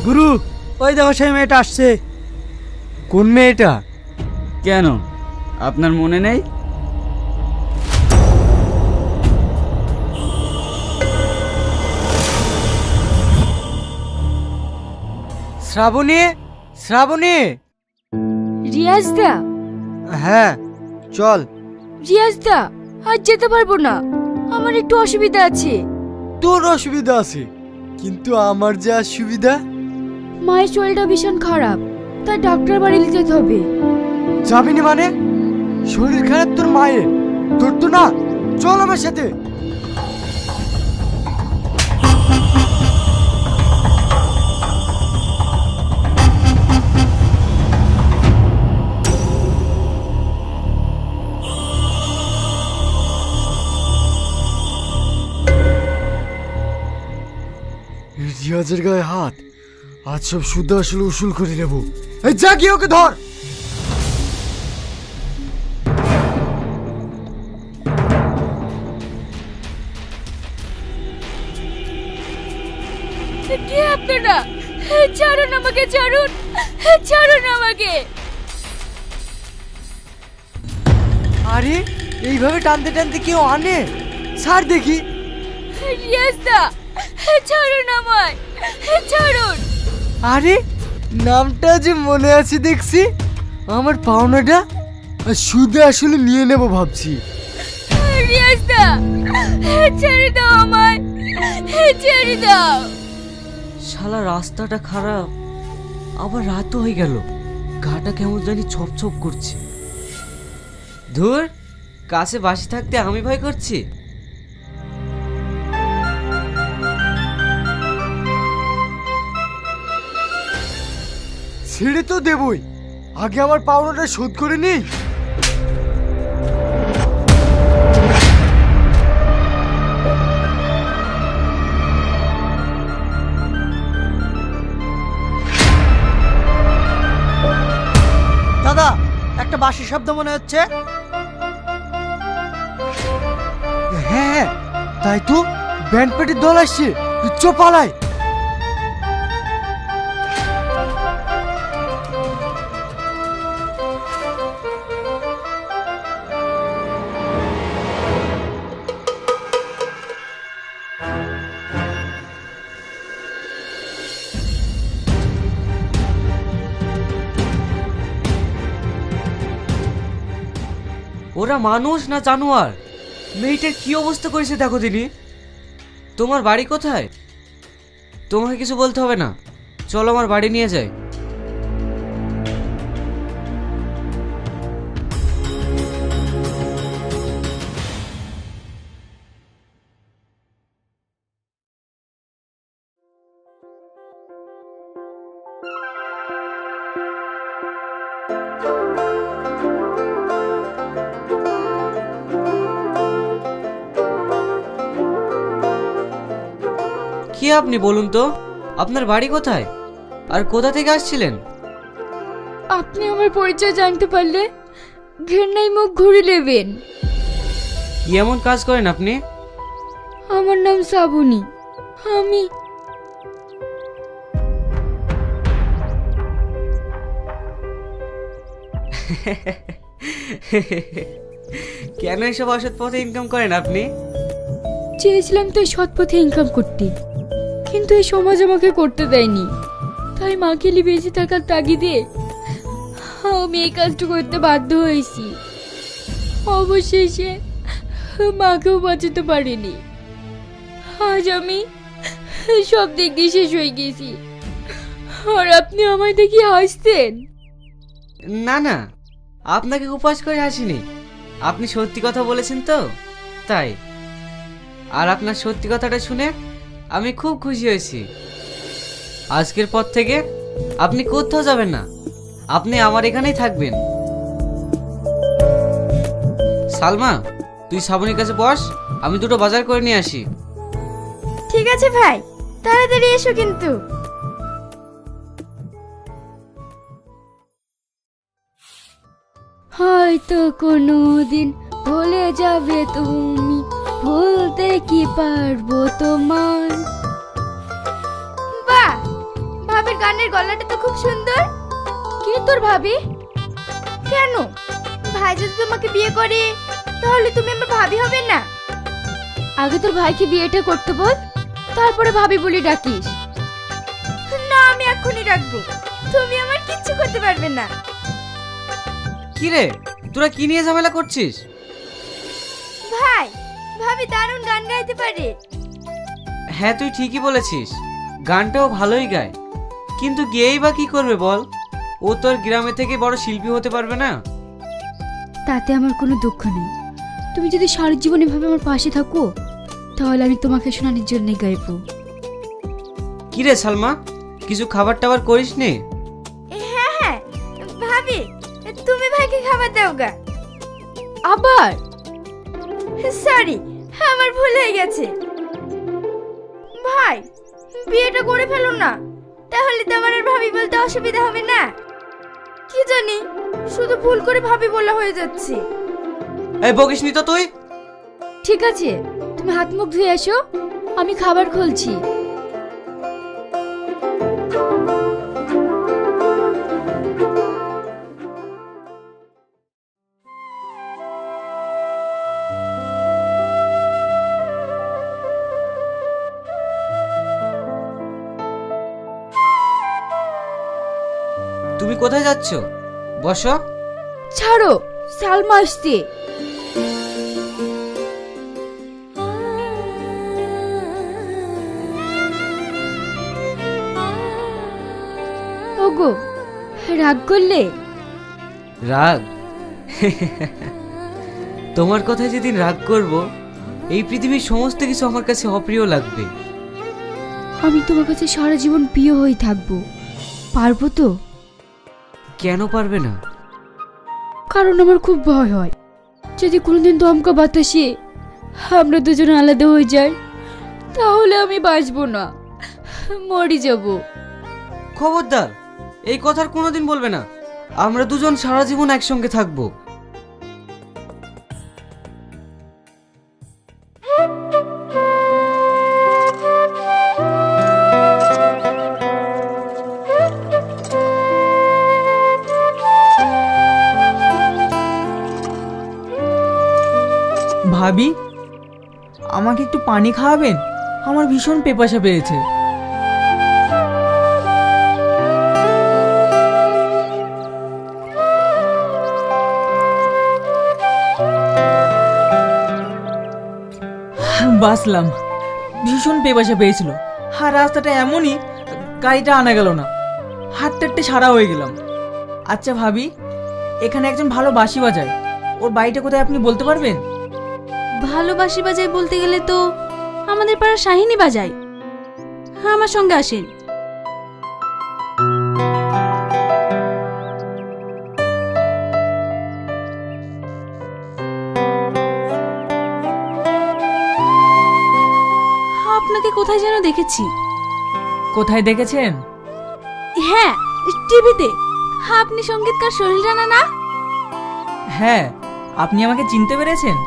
গুরু, ওই দেখো সেই মেয়েটা আসছে। কোন মেয়েটা? কেন, আপনার মনে নেই? শ্রাবণী, শ্রাবণী। রিয়াজ দা? হ্যাঁ, চল। রিয়াজ দা, আজ যেতে পারবো না, আমার একটু অসুবিধা আছে। তোর অসুবিধা আছে, কিন্তু আমার যে আর সুবিধা। মায়ের শরীরটা ভীষণ খারাপ, তাই ডাক্তার বাড়ি যেতে হবে। যাবি না মানে? শরীর খারাপ তোর মায়ের, তোর তো না। চল আমার সাথে। রিয়াজের গায়ে হাত, আজ সব শুদ্ধ আসলে উসুল করে নেব। এই যা, গিয়ে ওকে ধর। কে আপনারা? ছাড়ুন আমাকে, ছাড়ুন, ছাড়ুন আমাকে। আরে, এইভাবে টানতে টানতে কেউ আনে? ছাড় দেখি। রিয়াজ দা, ছাড়ুন আমায়, ছাড়ুন। আরে, নামটা যে মনে আছে দেখছি। আমার পাওনাটা আর সুদে আসলে নিয়ে নেব ভাবছি। রিয়াজ দা, ছেড়ে দাও আমায়, ছেড়ে দাও। শালা রাস্তাটা খারাপ, আবার রাতও হয়ে গেল, গাটা কেমন জানি ছপ ছপ করছে। ধুর, কাছে বাসি থাকতে আমি ভয় করছি। ছেড়ে তো দেবই, আগে আমার পাওনাটা শোধ করে নেই। দাদা, একটা বাঁশির শব্দ মনে হচ্ছে। হ্যাঁ হ্যাঁ, তাই তো, ব্যান্ড পার্টির দল আসছে। চ পালাই। ওরা মানুষ না জানোয়ার? মেয়েটার কি অবস্থা করেছে দেখো দিনি। তোমার বাড়ি কোথায়? তোমাকে কিছু বলতে হবে না, চলো আমার বাড়ি নিয়ে যাই। কি আপনি বলুন তো, আপনার বাড়ি কোথায় আর কোথা থেকে আসছিলেন? আপনি আমার পরিচয় জানতে পারলে ঘেন্নাই মুখ ঘুরে নেবেন। কি এমন কাজ করেন আপনি? আমার নাম শ্রাবণী। আমি কেন এসব অসৎ পথে ইনকাম করেন আপনি? চেয়েছিলাম তো সৎ পথে ইনকাম করতে, কিন্তু এই সমাজ আমাকে করতে দেয়নি। তাই মাকে নিয়ে বেঁচে থাকার তাগিদে আমি এই কাজটা করতে বাধ্য হয়েছি। অবশেষে মাকেও বাঁচাতে পারিনি। আজ আমি সব দিক দিয়ে শেষ হয়ে গেছি, আর আপনি আমায় দেখি হাসতেন। না না, আপনাকে উপহাস করে হাসিনি, আপনি সত্যি কথা বলেছেন তো তাই। আর আপনার সত্যি কথাটা শুনে আমি খুব খুশি হয়েছি। আজকের পর থেকে আপনি কোথাও যাবেন না, আপনি আমার এখানেই থাকবেন। সালমা, তুই শ্রাবণীর কাছে বস, আমি দুটো বাজার করে নিয়ে আসি। ঠিক আছে ভাই, তাড়াতাড়ি এসো কিন্তু। হয়তো কোনো দিন ভুলে যাবে তুমি ভুলতে কি পারবো তোমার। বাহ, ভাবির গানের গলাটা তো খুব সুন্দর। কে তোর ভাবি? কেন, ভাই যদি তোমাকে বিয়ে করে তাহলে তুমি আমার ভাবি হবে না? আগে তোর ভাইকে বিয়েটা করতে বল, তারপরে ভাবি বলি ডাকিস। না, আমি এখনই রাখবো, তুমি আমার কিচ্ছু করতে পারবে না। কি রে, তোরা কি নিয়ে ঝামেলা করছিস? ভাই, ভাবি দারুণ গান গাইতে পারে। হ্যাঁ, তুই ঠিকই বলেছিস, গানটাও ভালোই গায়, কিন্তু গেয়েই বা কি করবে বল? ও তোর গ্রামে থেকে বড় শিল্পী হতে পারবে না। তাতে আমার কোনো দুঃখ নেই। তুমি যদি সারা জীবন এভাবে আমার পাশে থাকো, তাহলে আমি তোমাকে শোনানোর জন্য গাইবো। কি রে সালমা, কিছু খাবার টাবার করিস নে? হ্যাঁ হ্যাঁ, ভাবি তুমি ভাইকে খাবার দাও গা। আবার? সরি, আমার ভুল হয়ে গেছে। ভাই, বিয়েটা করে ফেলো না, তাহলে তো আমার আর ভাবি বলতে অসুবিধা হবে না। কি জানি, শুধু ভুল করে ভাবি বলা হয়ে যাচ্ছে। এই বকিসনি তো তুই। ঠিক আছে, তুমি হাত মুখ ধুয়ে এসো, আমি খাবার খুলছি। তুমি কোথায় যাচ্ছ? বসো। ছাড়ো, সালমা আসছে। ওগো, রাগ করলে? রাগ? তোমার কথায় যেদিন রাগ করব, এই পৃথিবীর সমস্ত কিছু আমার কাছে অপ্রিয় লাগবে। আমি তোমার কাছে সারা জীবন প্রিয় হয়ে থাকবো, পারবো তো? কেন পারবে না? কারণ আমার খুব ভয় হয়, যদি কোনোদিন দমকা বাতাসে আমরা দুজন আলাদা হয়ে যাই, তাহলে আমি বাঁচবো না, মরে যাব। খবরদার, এই কথার কোনোদিন বলবে না। আমরা দুজন সারা জীবন একসঙ্গে থাকবো। ভাবি, আমাকে একটু পানি খাওয়াবেন? আমার ভীষণ পেপাসা পেয়েছে। বাসলাম, ভীষণ পেপাসা পেয়েছিল। আর রাস্তাটা এমনই, গাড়িটা আনা গেল না, হাঁটতে হাঁটতে সারা হয়ে গেলাম। আচ্ছা ভাবি, এখানে একজন ভালো বাঁশি বাজায়, ওর বাড়িটা কোথায় আপনি বলতে পারবেন? ভালোবাসি বাজাই বলতে গেলে তো আমাদের পাড়ার শাহিনী বাজায়। হ্যাঁ, আমার সঙ্গে আসেন। আপনাকে কোথায় যেন দেখেছি। কোথায় দেখেছেন? হ্যাঁ, টিভিতে। আপনি সঙ্গীতকার সোহেল রানা না? হ্যাঁ, আপনি আমাকে চিনতে পেরেছেন?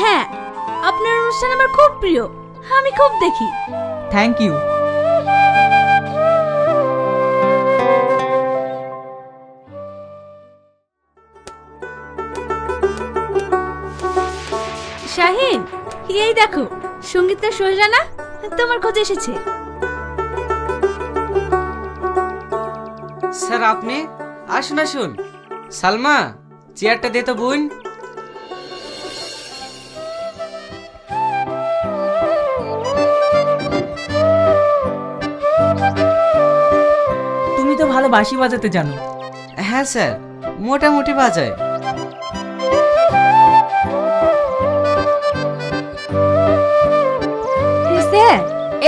হ্যাঁ, আপনার অনুষ্ঠান আমার খুব প্রিয়, আমি খুব দেখি। Thank you. শাহিন, এই দেখো, সঙ্গীতকার সোহেল রানা তোমার খোঁজে এসেছে। স্যার, আপনি আসুন আসুন। সালমা, চেয়ারটা দে তো বোন। তুমি তো ভালো বাঁশি বাজাতে জানো। হ্যাঁ স্যার, মোটামুটি বাজায়। স্যার,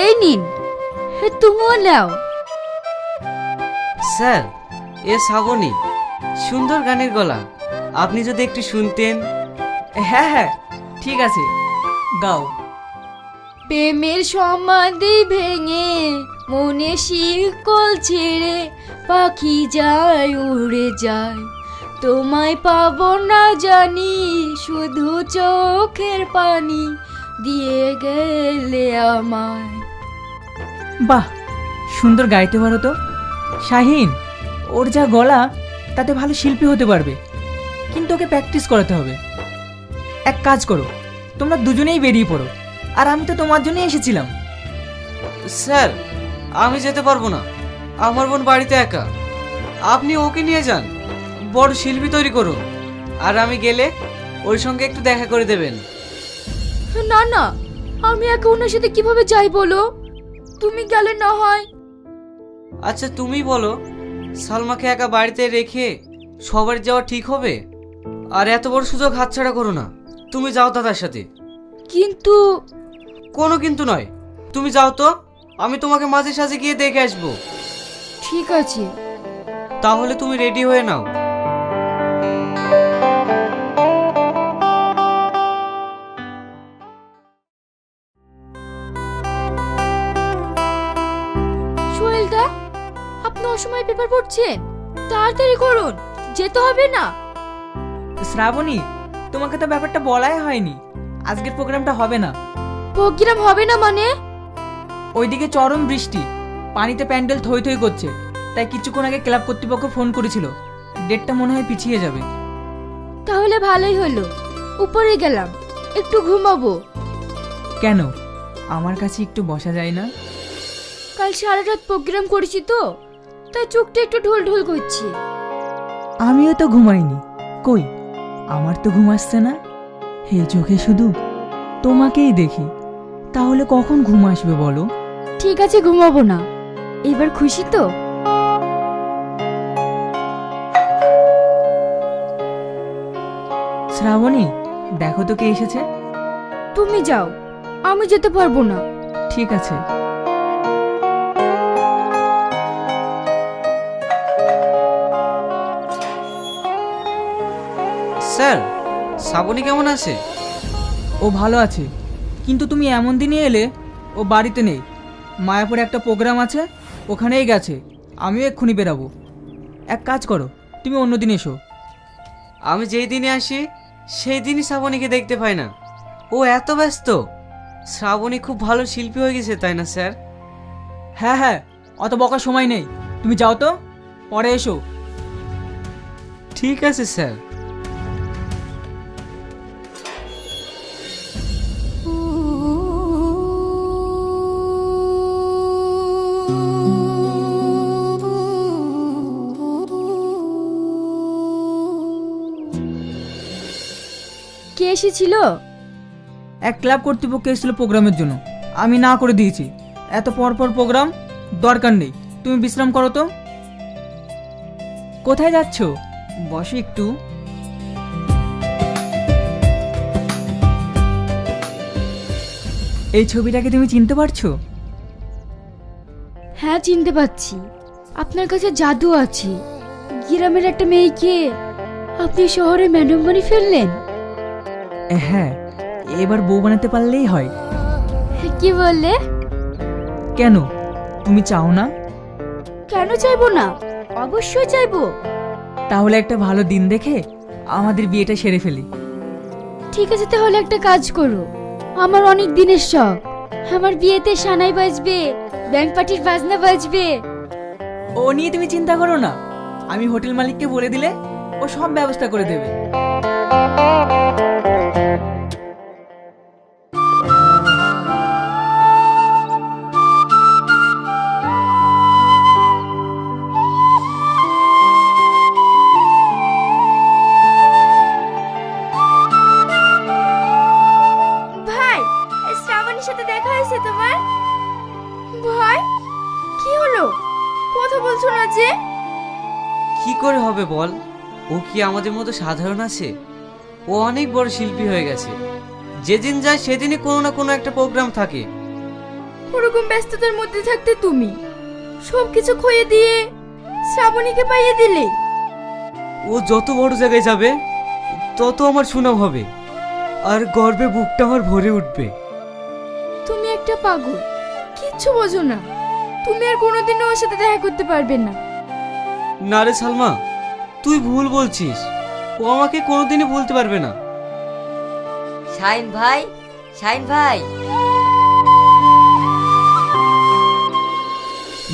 এই নিন, তুমিও নাও। স্যার, এ শ্রাবণী, সুন্দর গানের গলা, আপনি যদি একটু শুনতেন। হ্যাঁ হ্যাঁ, ঠিক আছে, গাও। প্রেমের সমাধি ভেঙে মনে শিকল ছেড়ে পাখি যায় উড়ে যায়, তোমায় পাবো না জানি, শুধু চোখের পানি দিয়ে গেলে আমায়। বাহ, সুন্দর গাইতে পারো তো। শাহিন, ওর যা গলা তাতে ভালো শিল্পী হতে পারবে, কিন্তু ওকে প্র্যাকটিস করাতে হবে। এক কাজ করো, তোমরা দুজনেই বেরিয়ে পড়ো, আর আমি তো তোমার জন্যই এসেছিলাম। স্যার, আমি যেতে পারবো না, আমার বোন বাড়িতে একা। আপনি ওকে নিয়ে যান, বড় শিল্পী তৈরি করুন, আর আমি গেলে ওর সঙ্গে একটু দেখা করে দেবেন। না না, আমি একা ওনার সাথে কিভাবে যাই বলো? তুমি গেলে না হয়। আচ্ছা তুমি বলো, সালমাকে একা বাড়িতে রেখে সবার যাওয়া ঠিক হবে? আর এত বড় সুযোগ হাতছাড়া করো না, তুমি যাও দাদার সাথে। কিন্তু কোনো কিন্তু নয়, তুমি যাও তো, আমি তোমাকে মাঝে সাঝে গিয়ে দেখে আসবো। ঠিক আছে। তাহলে তুমি রেডি হয়ে নাও। সোহেলদা, আপনি অসময়ে পেপার পড়ছেন, তাড়াতাড়ি করুন, যেতে হবে না? শ্রাবণী, তোমাকে তো ব্যাপারটা বলাই হয়নি, আজকের প্রোগ্রামটা হবে না। প্রোগ্রাম হবে না মানে? ওইদিকে চরম বৃষ্টি, পানিতে প্যান্ডেল থই থই করছে, তাই কিছুক্ষণ আগে ক্লাব কর্তৃপক্ষ ফোন করেছিল, ডেটটা মনে হয় পিছিয়ে যাবে। তাহলে ভালোই হলো, উপরে গেলাম, একটু ঘুমাবো। কেন, আমার কাছে একটু বসা যায় না? কাল সারা রাত প্রোগ্রাম করেছি তো, তাই চোখটা একটু ঢোল ঢোল করছে। আমিও তো ঘুমাইনি, কই আমার তো ঘুম আসছে না। হে চোখে শুধু তোমাকেই দেখি, তাহলে কখন ঘুম আসবে বলো? ঠিক আছে, ঘুমাবো না, এবার খুশি তো? শ্রাবণী, দেখো তো কে এসেছে। তুমি যাও, আমি যেতে পারবো না। ঠিক আছে। স্যার, শ্রাবণী কেমন আছে? ও ভালো আছে, কিন্তু তুমি এমন দিনে এলে, ও বাড়িতে নেই। মায়াপুরে একটা প্রোগ্রাম আছে, ওখানেই গেছে। আমিও এক্ষুনি বেরাবো। এক কাজ করো, তুমি অন্য দিন এসো। আমি যেই দিনে আসি সেই দিনই শ্রাবণীকে দেখতে পাই না, ও এত ব্যস্ত। শ্রাবণী খুব ভালো শিল্পী হয়ে গেছে, তাই না স্যার? হ্যাঁ হ্যাঁ, অত বকার সময় নেই, তুমি যাও তো, পরে এসো। ঠিক আছে স্যার। কে এসেছিল? এক ক্লাব কর্তৃপক্ষ এসেছিল প্রোগ্রামের জন্য, আমি না করে দিয়েছি। এত পর পর প্রোগ্রাম দরকার নেই, তুমি বিশ্রাম করো তো। কোথায় যাচ্ছ? বসো একটু। এই ছবিটাকে তুমি চিনতে পারছো? হ্যাঁ, চিনতে পারছি। আপনার কাছে জাদু আছে, গ্রামের একটা মেয়েকে আপনি শহরে ম্যাডাম বানিয়ে ফেললেন। হ্যাঁ, এবার বউ বানাতে পারলেই হয়। কি বললে? কেন, তুমি চাও না? কেন চাইবো না, অবশ্যই চাইবো। তাহলে একটা ভালো দিন দেখে আমাদের বিয়েটা সেরে ফেলি। ঠিক আছে, তাহলে একটা কাজ করো, আমার অনেক দিনের শখ, আমার বিয়েতে সানাই বাজবে, ব্যাংক পার্টির বাজনা বাজবে। ও নিয়ে তুমি চিন্তা করো না, আমি হোটেল মালিককে বলে দিলে ও সব ব্যবস্থা করে দেবে। ভাই, শ্রাবণীর সাথে দেখা হয়েছে তোমার? ভাই, কি হলো, কথা বলছো না যে? কি করে হবে বল, ও কি আমাদের মতো সাধারণ আছে? ও অনেক বড় শিল্পী হয়ে গেছে, যেদিন যায় সেদিনই কোনো না কোনো একটা প্রোগ্রাম থাকে। ওরকম ব্যস্ততার মধ্যে থাকতে তুমি সবকিছু খইয়ে দিয়ে শ্রাবণীকে পাইয়ে দিলে। ও যত বড় জায়গায় যাবে তত আমার সুনাম হবে, আর গর্বে বুকটা আমার ভরে উঠবে। তুমি একটা পাগল, কিচ্ছু বোঝো না। তুমি আর কোনোদিনও ওর সাথে দেখা করতে পারবে না। না রে সালমা, তুই ভুল বলছিস। ও আমাকে কোনোদিনই ভুলতে পারবে না। শাইন ভাই, শাইন ভাই,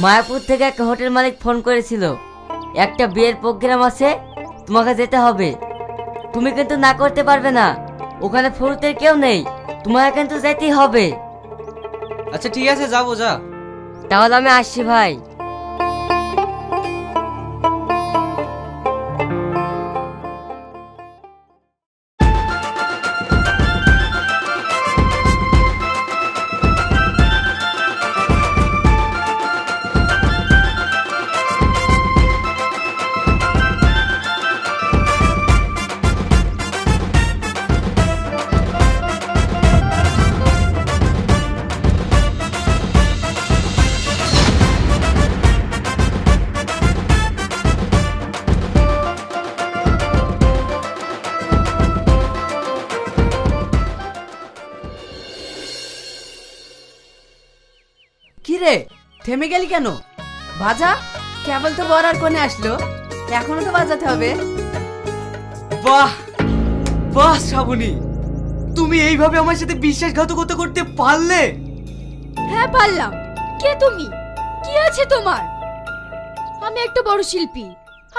মায়াপুর থেকে একটা হোটেল মালিক ফোন করেছিল, একটা বিয়ের প্রোগ্রাম আছে, তোমাকে যেতে হবে। তুমি কিন্তু না করতে পারবে না, ওখানে ফুরুতের কেউ নেই, তোমাকে কিন্তু যেতেই হবে। আচ্ছা ঠিক আছে, যাবো, যা। তাহলে আমি আসছি ভাই। কি রে, থেমে গেলি কেন? বাজা, কেবল তো বর আর কোণে আসলো, এখনো তো বাজাতে হবে। বাহ বাহ শ্রাবণী, তুমি এইভাবে আমার সাথে বিশ্বাসঘাতকতা করতে পারলে? হ্যাঁ পারলাম। কে তুমি? কি আছে তোমার? আমি একটা বড় শিল্পী,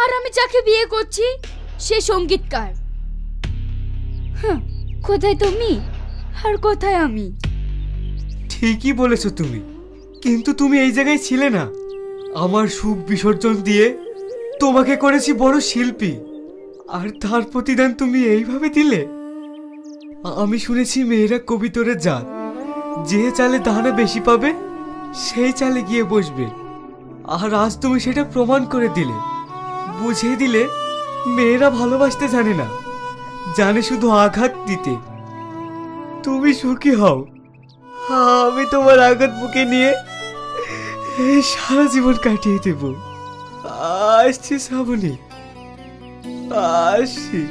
আর আমি যাকে বিয়ে করছি সে সঙ্গীতকার। কোথায় তুমি আর কোথায় আমি? ঠিকই বলেছো তুমি, কিন্তু তুমি এই জায়গায় ছিলে না। আমার সুখ বিসর্জন দিয়ে তোমাকে করেছি বড় শিল্পী, আর তার প্রতিদান তুমি এইভাবে দিলে। আমি শুনেছি মেয়েরা কবিতরের জাত, যে চালে দানা বেশি পাবে সেই চালে গিয়ে বসবে, আর আজ তুমি সেটা প্রমাণ করে দিলে। বুঝিয়ে দিলে মেয়েরা ভালোবাসতে জানে না, জানে শুধু আঘাত দিতে। তুমি সুখী হও, আমি তোমার আঘাত বুকে নিয়ে এই সারা জীবন কাটিয়ে দেব। আসছি শ্রাবণী, আসছি।